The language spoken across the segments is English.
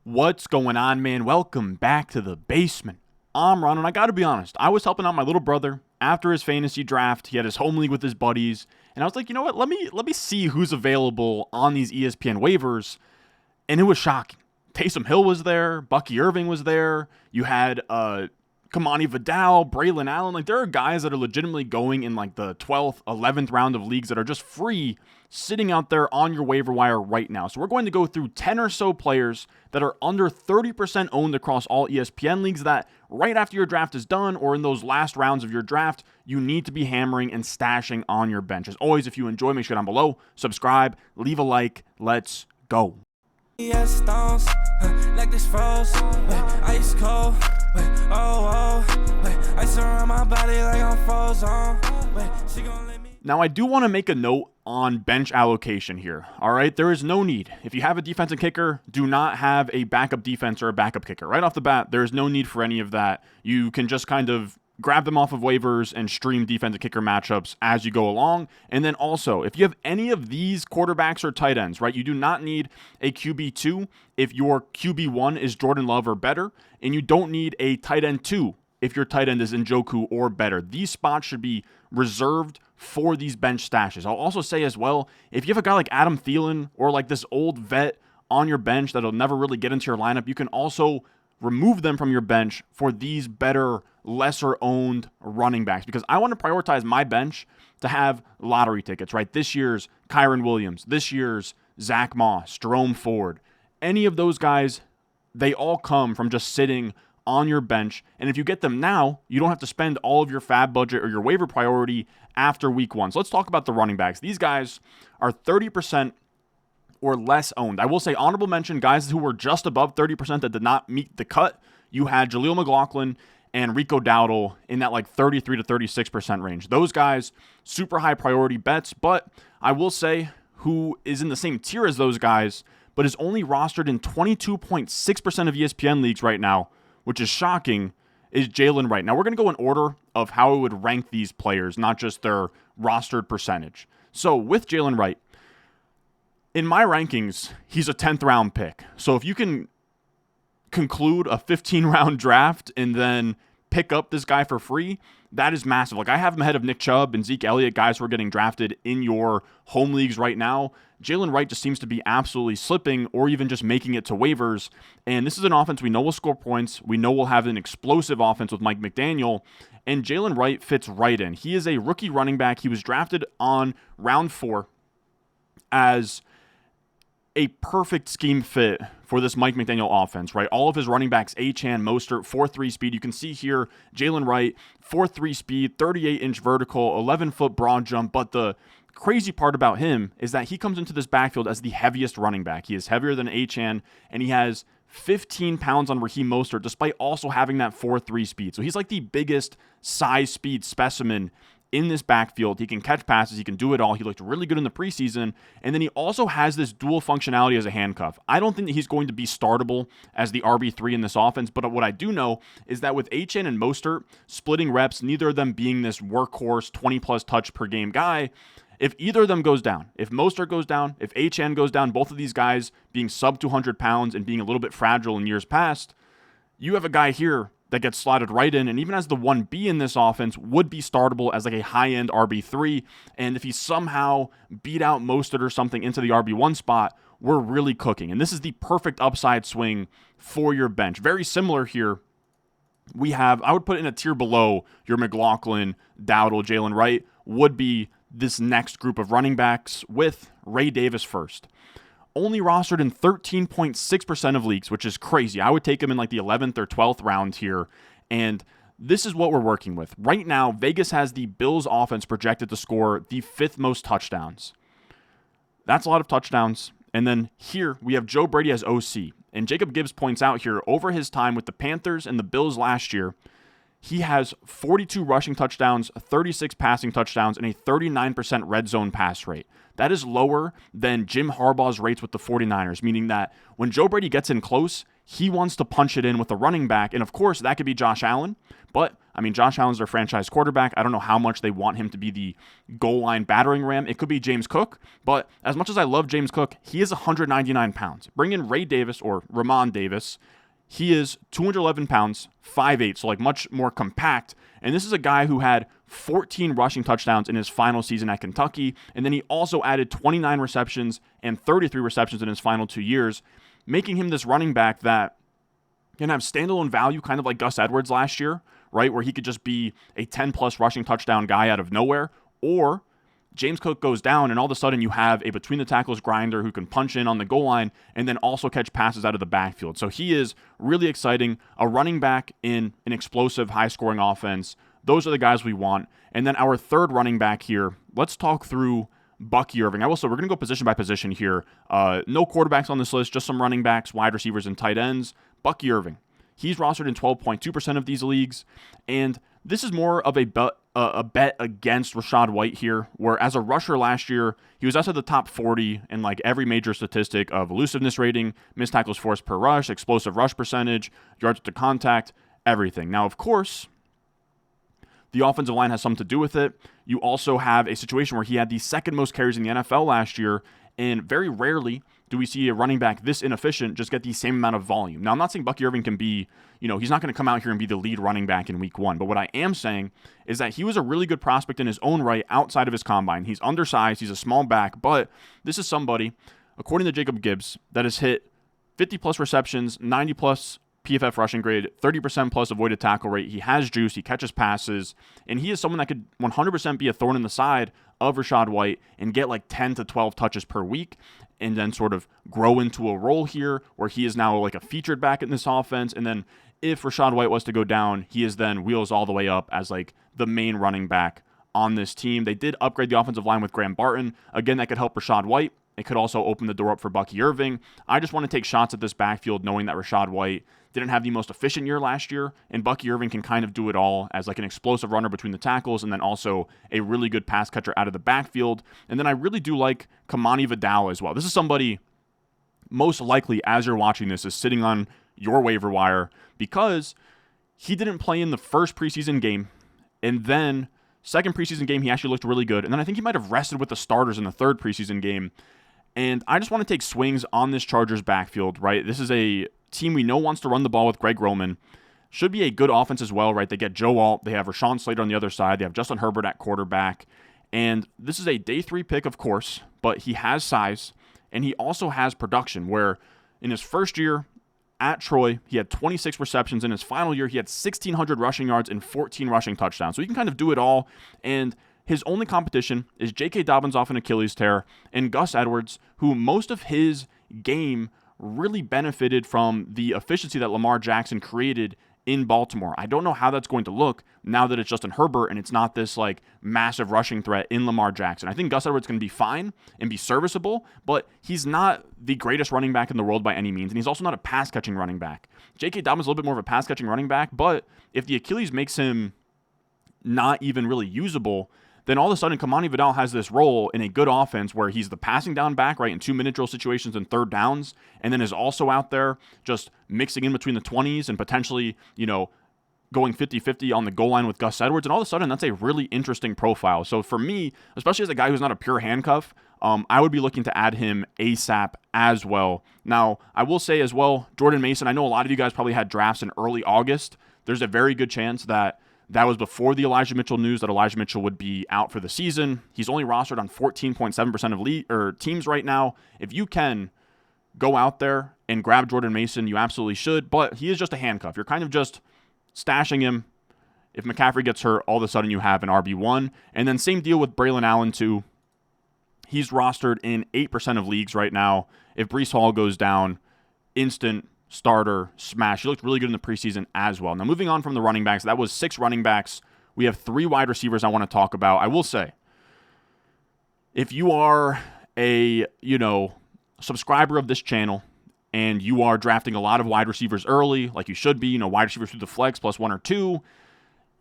What's going on, man? Welcome back to the basement. I'm Ron, and I gotta be honest, I was helping out my little brother after his fantasy draft. He had his home league with his buddies, and I was like, you know what? Let me see who's available on these ESPN waivers, and it was shocking. Taysom Hill was there, Bucky Irving was there. You had Kareem Vidal, Braylon Allen. Like, there are guys that are legitimately going in like the 12th, 11th round of leagues that are just free, sitting out there on your waiver wire right now. So we're going to go through 10 or so players that are under 30% owned across all ESPN leagues that right after your draft is done or in those last rounds of your draft, you need to be hammering and stashing on your bench. As always, if you enjoy, make sure down below, subscribe, leave a like. Let's go. Yes, stones, like this froze, ice cold, ice around my body like I'm frozen, she gon' let me. Now, I do want to make a note on bench allocation here, all right? There is no need. If you have a defensive kicker, do not have a backup defense or a backup kicker. Right off the bat, there is no need for any of that. You can just kind of grab them off of waivers and stream defensive kicker matchups as you go along. And then also, if you have any of these quarterbacks or tight ends, right, you do not need a QB2 if your QB1 is Jordan Love or better, and you don't need a tight end 2 if your tight end is Njoku or better. These spots should be reserved for these bench stashes. I'll also say as well, if you have a guy like Adam Thielen or like this old vet on your bench that'll never really get into your lineup, you can also remove them from your bench for these better, lesser owned running backs, because I want to prioritize my bench to have lottery tickets, right? This year's Kyron Williams, this year's Zach Moss, Jerome Ford, any of those guys, they all come from just sitting on your bench. And if you get them now, you don't have to spend all of your fab budget or your waiver priority after week one. So let's talk about the running backs. These guys are 30% or less owned. I will say honorable mention, guys who were just above 30% that did not meet the cut. You had Jaleel McLaughlin and Rico Dowdle in that like 33 to 36% range. Those guys, super high priority bets, but I will say who is in the same tier as those guys, but is only rostered in 22.6% of ESPN leagues right now, which is shocking, is Jaylen Wright. Now, we're going to go in order of how I would rank these players, not just their rostered percentage. So, with Jaylen Wright, in my rankings, he's a 10th round pick. So, if you can conclude a 15-round draft and then pick up this guy for free, that is massive. Like, I have him ahead of Nick Chubb and Zeke Elliott, guys who are getting drafted in your home leagues right now. Jaylen Wright just seems to be absolutely slipping or even just making it to waivers. And this is an offense we know will score points. We know we'll have an explosive offense with Mike McDaniel. And Jaylen Wright fits right in. He is a rookie running back. He was drafted on round 4 as a perfect scheme fit for this Mike McDaniel offense, right? All of his running backs, Achane, Mostert, 4.3 speed. You can see here, Jaylen Wright, 4.3 speed, 38-inch vertical, 11-foot broad jump. But the crazy part about him is that he comes into this backfield as the heaviest running back. He is heavier than Achane, and he has 15 pounds on Raheem Mostert, despite also having that 4.3 speed. So he's like the biggest size speed specimen in this backfield. He can catch passes. He can do it all. He looked really good in the preseason. And then he also has this dual functionality as a handcuff. I don't think that he's going to be startable as the RB3 in this offense, but what I do know is that with Achane and Mostert splitting reps, neither of them being this workhorse 20-plus touch per game guy, if either of them goes down, if Mostert goes down, if Achane goes down, both of these guys being sub 200 pounds and being a little bit fragile in years past, you have a guy here that gets slotted right in, and even as the 1B in this offense, would be startable as like a high-end RB3, and if he somehow beat out Mostert or something into the RB1 spot, we're really cooking. And this is the perfect upside swing for your bench. Very similar here. We have, I would put in a tier below your McLaughlin, Dowdle, Jaylen Wright, would be this next group of running backs with Ray Davis first. Only rostered in 13.6% of leagues, which is crazy. I would take him in like the 11th or 12th round here. And this is what we're working with. Right now, Vegas has the Bills offense projected to score the 5th most touchdowns. That's a lot of touchdowns. And then here we have Joe Brady as OC. And Jacob Gibbs points out here, over his time with the Panthers and the Bills last year, he has 42 rushing touchdowns, 36 passing touchdowns, and a 39% red zone pass rate. That is lower than Jim Harbaugh's rates with the 49ers, meaning that when Joe Brady gets in close, he wants to punch it in with a running back. And of course, that could be Josh Allen, but I mean, Josh Allen's their franchise quarterback. I don't know how much they want him to be the goal line battering ram. It could be James Cook, but as much as I love James Cook, he is 199 pounds. Bring in Ray Davis or Ramon Davis. He is 211 pounds, 5'8", so like much more compact. And this is a guy who had 14 rushing touchdowns in his final season at Kentucky. And then he also added 29 receptions and 33 receptions in his final 2 years, making him this running back that can have standalone value, kind of like Gus Edwards last year, right? Where he could just be a 10-plus rushing touchdown guy out of nowhere. Or James Cook goes down, and all of a sudden you have a between-the-tackles grinder who can punch in on the goal line and then also catch passes out of the backfield. So he is really exciting, a running back in an explosive, high-scoring offense. Those are the guys we want. And then our third running back here, let's talk through Bucky Irving. I will say we're going to go position by position here. No quarterbacks on this list, just some running backs, wide receivers, and tight ends. Bucky Irving. He's rostered in 12.2% of these leagues, and this is more of a bet against Rachaad White here, where as a rusher last year, he was outside the top 40 in like every major statistic of elusiveness rating, missed tackles forced per rush, explosive rush percentage, yards to contact, everything. Now, of course, the offensive line has something to do with it. You also have a situation where he had the second most carries in the NFL last year, and very rarely do we see a running back this inefficient just get the same amount of volume. Now, I'm not saying Bucky Irving can be, he's not going to come out here and be the lead running back in week 1. But what I am saying is that he was a really good prospect in his own right outside of his combine. He's undersized. He's a small back. But this is somebody, according to Jacob Gibbs, that has hit 50-plus receptions, 90-plus PFF rushing grade, 30% plus avoided tackle rate. He has juice. He catches passes. And he is someone that could 100% be a thorn in the side of Rachaad White and get like 10 to 12 touches per week, and then sort of grow into a role here where he is now like a featured back in this offense. And then if Rachaad White was to go down, he is then wheels all the way up as like the main running back on this team. They did upgrade the offensive line with Graham Barton. Again, that could help Rachaad White. It could also open the door up for Bucky Irving. I just want to take shots at this backfield knowing that Rachaad White didn't have the most efficient year last year, and Bucky Irving can kind of do it all as like an explosive runner between the tackles and then also a really good pass catcher out of the backfield. And then I really do like Kareem Vidal as well. This is somebody most likely, as you're watching this, is sitting on your waiver wire because he didn't play in the first preseason game, and then second preseason game he actually looked really good, and then I think he might have rested with the starters in the third preseason game. And I just want to take swings on this Chargers backfield, right? This is a team we know wants to run the ball with Greg Roman. Should be a good offense as well, right? They get Joe Alt. They have Rashawn Slater on the other side. They have Justin Herbert at quarterback. And this is a day 3 pick, of course, but he has size, and he also has production, where in his first year at Troy, he had 26 receptions. In his final year, he had 1,600 rushing yards and 14 rushing touchdowns. So he can kind of do it all. And his only competition is J.K. Dobbins off an Achilles tear and Gus Edwards, who most of his game really benefited from the efficiency that Lamar Jackson created in Baltimore. I don't know how that's going to look now that it's Justin Herbert and it's not this like massive rushing threat in Lamar Jackson. I think Gus Edwards can be fine and be serviceable, but he's not the greatest running back in the world by any means, and he's also not a pass-catching running back. J.K. Dobbins is a little bit more of a pass-catching running back, but if the Achilles makes him not even really usable, then all of a sudden Kareem Vidal has this role in a good offense where he's the passing down back, right, in 2-minute drill situations and third downs, and then is also out there just mixing in between the 20s and potentially, going 50-50 on the goal line with Gus Edwards, and all of a sudden that's a really interesting profile. So for me, especially as a guy who's not a pure handcuff, I would be looking to add him ASAP as well. Now, I will say as well, Jordan Mason, I know a lot of you guys probably had drafts in early August. There's a very good chance that was before the Elijah Mitchell news that Elijah Mitchell would be out for the season. He's only rostered on 14.7% of teams right now. If you can go out there and grab Jordan Mason, you absolutely should, but he is just a handcuff. You're kind of just stashing him. If McCaffrey gets hurt, all of a sudden you have an RB1. And then same deal with Braylon Allen too. He's rostered in 8% of leagues right now. If Breece Hall goes down, instant starter smash. He looked really good in the preseason as well. Now, moving on from the running backs, that was 6 running backs. We have 3 wide receivers I want to talk about. I will say, if you are a, subscriber of this channel and you are drafting a lot of wide receivers early, like you should be, wide receivers through the flex plus 1 or 2,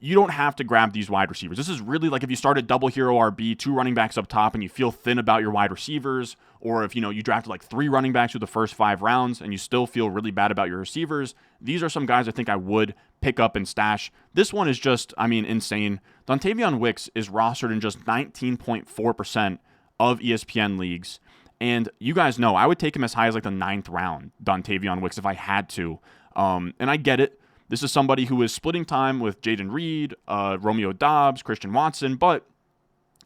you don't have to grab these wide receivers. This is really like if you started double hero RB, 2 running backs up top, and you feel thin about your wide receivers, or if you drafted like 3 running backs through the first 5 rounds and you still feel really bad about your receivers, these are some guys I think I would pick up and stash. This one is just, insane. Davon Wicks is rostered in just 19.4% of ESPN leagues. And you guys know, I would take him as high as like the 9th round, Davon Wicks, if I had to. And I get it. This is somebody who is splitting time with Jayden Reed, Romeo Doubs, Christian Watson, but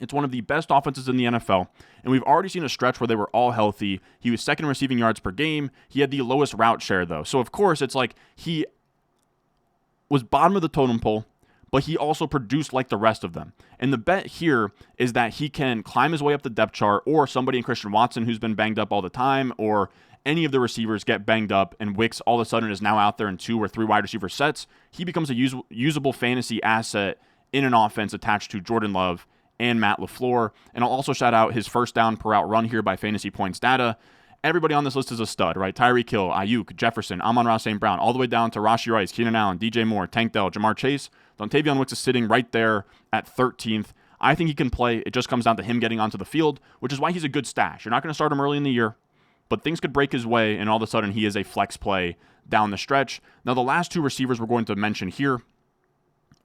it's one of the best offenses in the NFL, and we've already seen a stretch where they were all healthy. He was second in receiving yards per game. He had the lowest route share, though. So, of course, it's like he was bottom of the totem pole, but he also produced like the rest of them. And the bet here is that he can climb his way up the depth chart, or somebody in Christian Watson who's been banged up all the time, or any of the receivers get banged up, and Wicks all of a sudden is now out there in 2 or 3 wide receiver sets. He becomes a usable fantasy asset in an offense attached to Jordan Love and Matt LaFleur. And I'll also shout out his first down per route run here by Fantasy Points Data. Everybody on this list is a stud, right? Tyreek Hill, Ayuk, Jefferson, Amon-Ra St. Brown, all the way down to Rashee Rice, Keenan Allen, DJ Moore, Tank Dell, Jamar Chase. Davon Wicks is sitting right there at 13th. I think he can play. It just comes down to him getting onto the field, which is why he's a good stash. You're not going to start him early in the year, but things could break his way, and all of a sudden he is a flex play down the stretch. Now, the last 2 receivers we're going to mention here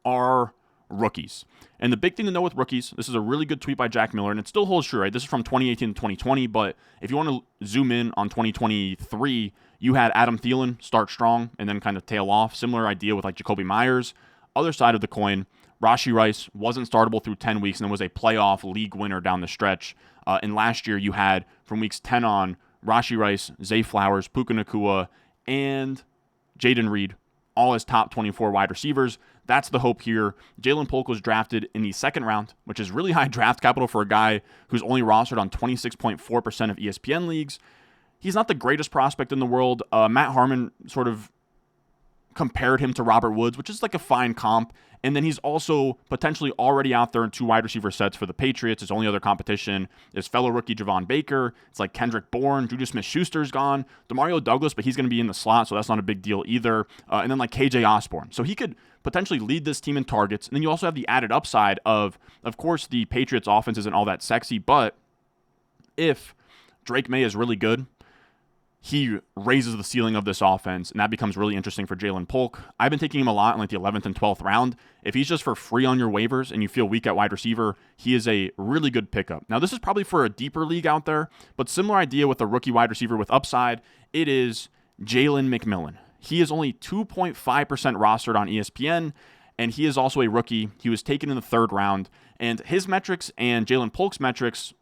are rookies. And the big thing to know with rookies, this is a really good tweet by Jack Miller, and it still holds true, right? This is from 2018 to 2020, but if you want to zoom in on 2023, you had Adam Thielen start strong and then kind of tail off. Similar idea with like Jacoby Myers. Other side of the coin, Rashee Rice wasn't startable through 10 weeks and then was a playoff league winner down the stretch. And last year you had, from weeks 10 on, Rashee Rice, Zay Flowers, Puka Nacua, and Jayden Reed, all as top 24 wide receivers. That's the hope here. Jaylen Polk was drafted in the 2nd round, which is really high draft capital for a guy who's only rostered on 26.4% of ESPN leagues. He's not the greatest prospect in the world. Matt Harmon sort of compared him to Robert Woods, which is like a fine comp. And then he's also potentially already out there in 2 wide receiver sets for the Patriots. His only other competition is fellow rookie Javon Baker. It's like Kendrick Bourne, Juju Smith-Schuster's gone, Demario Douglas, but he's going to be in the slot, so that's not a big deal either. And then like KJ Osborne. So he could potentially lead this team in targets. And then you also have the added upside of course, the Patriots offense isn't all that sexy, but if Drake May is really good, he raises the ceiling of this offense, and that becomes really interesting for Jaylen Polk. I've been taking him a lot in like the 11th and 12th round. If he's just for free on your waivers and you feel weak at wide receiver, he is a really good pickup. Now, this is probably for a deeper league out there, but similar idea with a rookie wide receiver with upside. It is Jalen McMillan. He is only 2.5% rostered on ESPN, and he is also a rookie. He was taken in the 3rd round, and his metrics and Jaylen Polk's metrics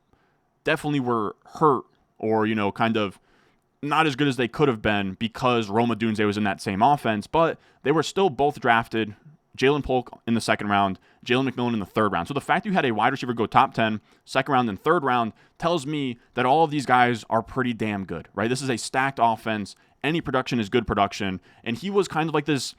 definitely were hurt or, kind of not as good as they could have been because Rome Odunze was in that same offense, but they were still both drafted. Jaylen Polk in the 2nd round, Jalen McMillan in the 3rd round. So the fact you had a wide receiver go top 10, 2nd round, and 3rd round tells me that all of these guys are pretty damn good, right? This is a stacked offense. Any production is good production. And he was kind of like this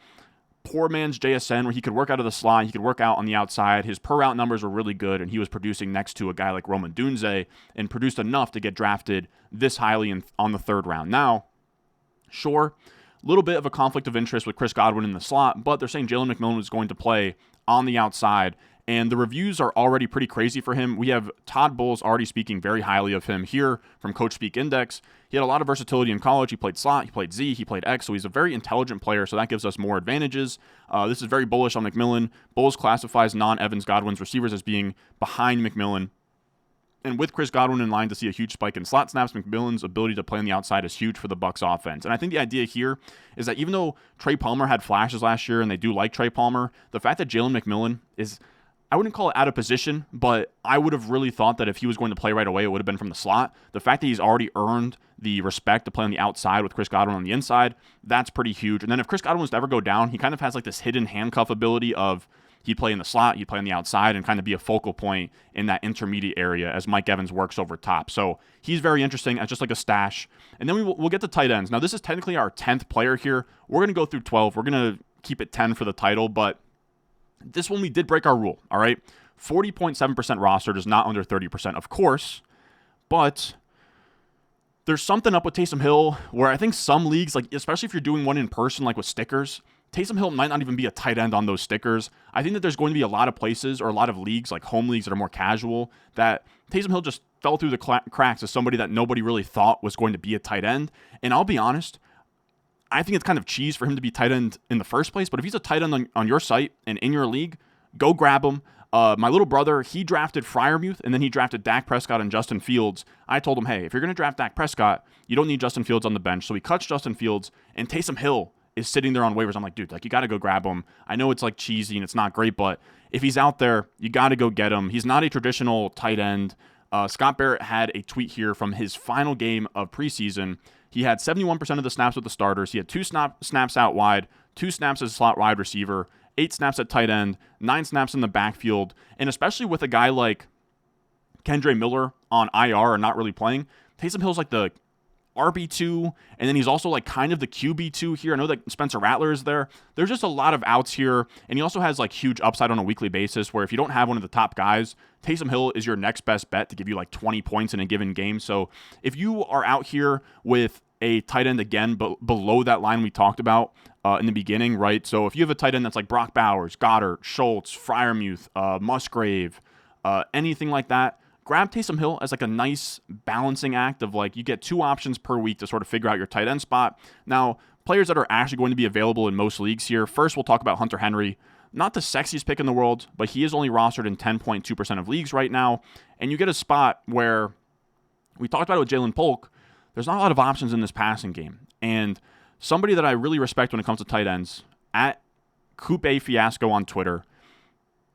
poor man's JSN where he could work out of the slot, he could work out on the outside. His per route numbers were really good, and he was producing next to a guy like Rome Odunze and produced enough to get drafted this highly on the 3rd round. Now, sure, a little bit of a conflict of interest with Chris Godwin in the slot, but they're saying Jalen McMillan is going to play on the outside, and the reviews are already pretty crazy for him. We have Todd Bowles already speaking very highly of him here from Coach Speak Index. He had a lot of versatility in college. He played slot, he played Z, he played X, so he's a very intelligent player, so that gives us more advantages. This is very bullish on McMillan. Bowles classifies non-Evans Godwin's receivers as being behind McMillan. And with Chris Godwin in line to see a huge spike in slot snaps, McMillan's ability to play on the outside is huge for the Bucs offense. And I think the idea here is that even though Trey Palmer had flashes last year and they do like Trey Palmer, the fact that Jalen McMillan is, I wouldn't call it out of position, but I would have really thought that if he was going to play right away, it would have been from the slot. The fact that he's already earned the respect to play on the outside with Chris Godwin on the inside, that's pretty huge. And then if Chris Godwin was to ever go down, he kind of has like this hidden handcuff ability of he'd play in the slot, he'd play on the outside, and kind of be a focal point in that intermediate area as Mike Evans works over top. So he's very interesting as just like a stash. And then we'll get to tight ends. Now, this is technically our 10th player here. We're going to go through 12. We're going to keep it 10 for the title, but this one we did break our rule, all right? 40.7% rostered is not under 30%, of course, but there's something up with Taysom Hill where I think some leagues, like especially if you're doing one in person, like with stickers, Taysom Hill might not even be a tight end on those stickers. I think that there's going to be a lot of places or a lot of leagues, like home leagues that are more casual, that Taysom Hill just fell through the cracks as somebody that nobody really thought was going to be a tight end. And I'll be honest, I think it's kind of cheese for him to be tight end in the first place. But if he's a tight end on your site and in your league, go grab him. My little brother, he drafted Freiermuth, and then he drafted Dak Prescott and Justin Fields. I told him, hey, if you're going to draft Dak Prescott, you don't need Justin Fields on the bench. So he cuts Justin Fields, and Taysom Hill is sitting there on waivers. I'm like, dude, like, you got to go grab him. I know it's like cheesy and it's not great, but if he's out there, you got to go get him. He's not a traditional tight end. Scott Barrett had a tweet here from his final game of preseason. He had 71% of the snaps with the starters. He had 2 snaps out wide, 2 snaps as a slot wide receiver, 8 snaps at tight end, 9 snaps in the backfield. And especially with a guy like Kendre Miller on IR and not really playing, Taysom Hill's like the RB2, and then he's also like kind of the QB2 here. I know that Spencer Rattler is there. There's just a lot of outs here, and he also has like huge upside on a weekly basis where if you don't have one of the top guys, Taysom Hill is your next best bet to give you like 20 points in a given game. So if you are out here with a tight end again, but below that line we talked about in the beginning, right? So if you have a tight end that's like Brock Bowers, Goddard, Schultz, Freiermuth, Musgrave, anything like that, grab Taysom Hill as like a nice balancing act of like you get 2 options per week to sort of figure out your tight end spot. Now, players that are actually going to be available in most leagues here. First, we'll talk about Hunter Henry. Not the sexiest pick in the world, but he is only rostered in 10.2% of leagues right now. And you get a spot where we talked about it with Jalen Polk. There's not a lot of options in this passing game. And somebody that I really respect when it comes to tight ends, at Coupe Fiasco on Twitter,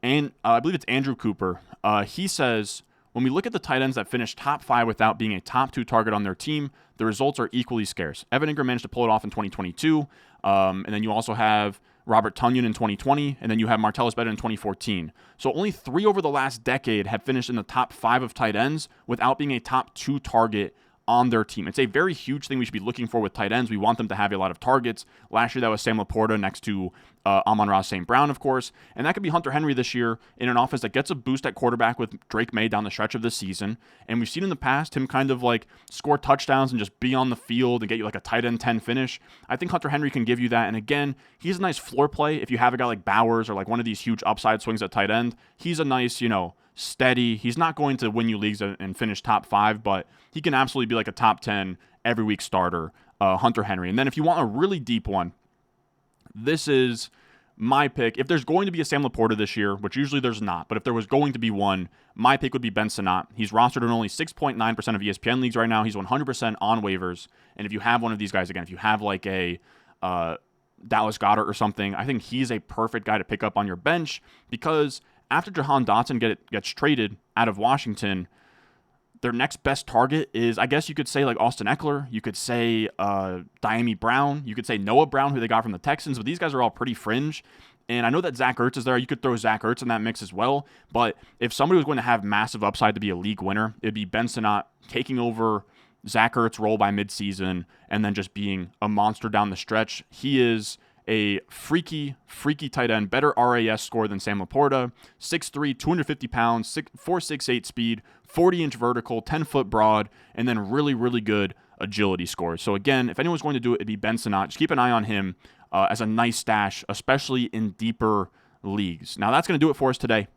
and I believe it's Andrew Cooper, he says, when we look at the tight ends that finish top 5 without being a top 2 target on their team, the results are equally scarce. Evan Ingram managed to pull it off in 2022, and then you also have Robert Tonyan in 2020, and then you have Martellus Bennett in 2014. So only 3 over the last decade have finished in the top 5 of tight ends without being a top 2 target on their team. It's a very huge thing we should be looking for with tight ends. We want them to have a lot of targets. Last year, that was Sam Laporta next to Amon-Ra St. Brown, of course. And that could be Hunter Henry this year in an offense that gets a boost at quarterback with Drake May down the stretch of this season. And we've seen in the past him kind of like score touchdowns and just be on the field and get you like a tight end 10 finish. I think Hunter Henry can give you that. And again, he's a nice floor play. If you have a guy like Bowers or like one of these huge upside swings at tight end, he's a nice, steady. He's not going to win you leagues and finish top 5, but he can absolutely be like a top 10 every week starter, Hunter Henry. And then if you want a really deep one, this is my pick. If there's going to be a Sam Laporta this year, which usually there's not, but if there was going to be one, my pick would be Ben Sonat. He's rostered in only 6.9% of ESPN leagues right now. He's 100% on waivers. And if you have one of these guys, again, if you have like a Dallas Goedert or something, I think he's a perfect guy to pick up on your bench because after Jahan Dotson gets traded out of Washington, their next best target is, I guess you could say, like Austin Eckler. You could say Diami Brown. You could say Noah Brown, who they got from the Texans. But these guys are all pretty fringe. And I know that Zach Ertz is there. You could throw Zach Ertz in that mix as well. But if somebody was going to have massive upside to be a league winner, it'd be Ben Sonat taking over Zach Ertz's role by midseason and then just being a monster down the stretch. He is a freaky tight end, better RAS score than Sam Laporta, 6'3", 250 pounds, 4.68 speed, 40-inch vertical, 10-foot broad, and then really, really good agility scores. So again, if anyone's going to do it, it'd be Ben Sonat. Just keep an eye on him as a nice stash, especially in deeper leagues. Now that's going to do it for us today.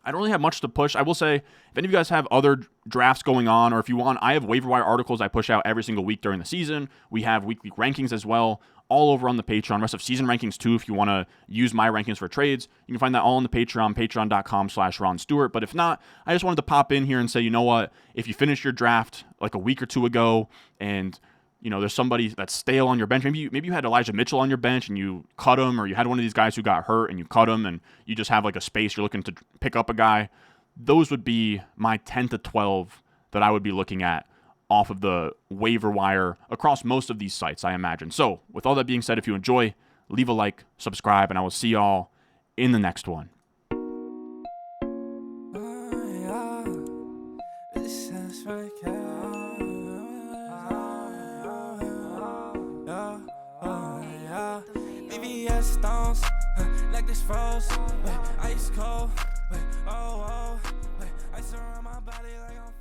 I don't really have much to push. I will say, if any of you guys have other drafts going on, or if you want, I have waiver wire articles I push out every single week during the season. We have weekly rankings as well, all over on the Patreon. Rest of season rankings too, if you want to use my rankings for trades. You can find that all on the Patreon, patreon.com/Ron Stewart. But if not, I just wanted to pop in here and say, you know what? If you finished your draft like a week or two ago and there's somebody that's stale on your bench. Maybe you had Elijah Mitchell on your bench and you cut him, or you had one of these guys who got hurt and you cut him, and you just have like a space you're looking to pick up a guy. Those would be my 10 to 12 that I would be looking at off of the waiver wire across most of these sites, I imagine. So with all that being said, if you enjoy, leave a like, subscribe, and I will see y'all in the next one. Stones, like this froze, ice cold, ice around my body like I'm